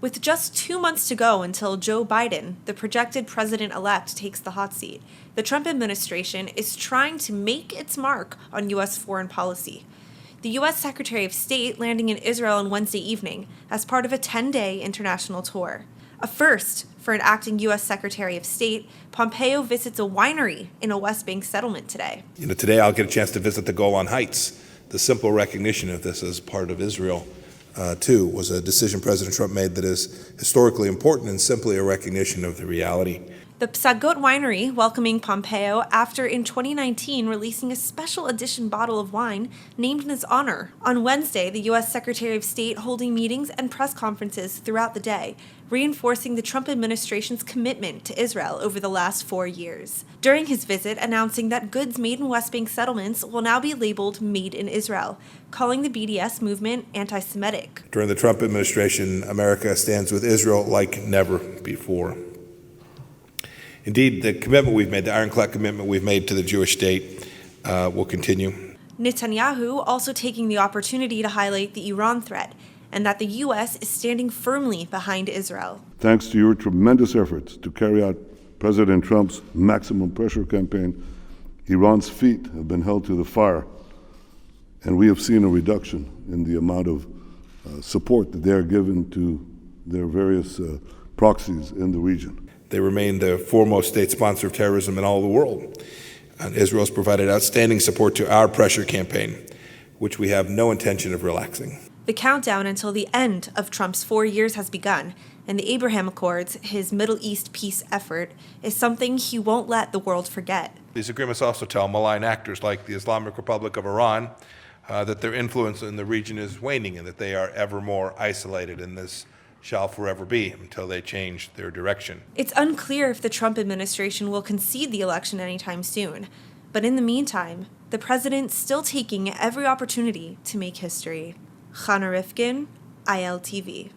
With just 2 months to go until Joe Biden, the projected president-elect, takes the hot seat, the Trump administration is trying to make its mark on U.S. foreign policy. The U.S. Secretary of State landing in Israel on Wednesday evening as part of a 10-day international tour. A first for an acting U.S. Secretary of State, Pompeo visits a winery in a West Bank settlement today. Today I'll get a chance to visit the Golan Heights. The simple recognition of this as part of Israel too, was a decision President Trump made that is historically important and simply a recognition of the reality. The Psagot Winery welcoming Pompeo after in 2019 releasing a special edition bottle of wine named in his honor. On Wednesday, the U.S. Secretary of State holding meetings and press conferences throughout the day, reinforcing the Trump administration's commitment to Israel over the last 4 years. During his visit, announcing that goods made in West Bank settlements will now be labeled Made in Israel, calling the BDS movement anti-Semitic. During the Trump administration, America stands with Israel like never before. Indeed, the commitment we've made, the ironclad commitment we've made to the Jewish state will continue. Netanyahu also taking the opportunity to highlight the Iran threat and that the U.S. is standing firmly behind Israel. Thanks to your tremendous efforts to carry out President Trump's maximum pressure campaign, Iran's feet have been held to the fire, and we have seen a reduction in the amount of support that they are given to their various proxies in the region. They remain the foremost state sponsor of terrorism in all the world. And Israel has provided outstanding support to our pressure campaign, which we have no intention of relaxing. The countdown until the end of Trump's 4 years has begun, and the Abraham Accords, his Middle East peace effort, is something he won't let the world forget. These agreements also tell malign actors like the Islamic Republic of Iran that their influence in the region is waning and that they are ever more isolated, and this shall forever be until they change their direction. It's unclear if the Trump administration will concede the election anytime soon, but in the meantime, the president's still taking every opportunity to make history. Chana Rifkin, ILTV.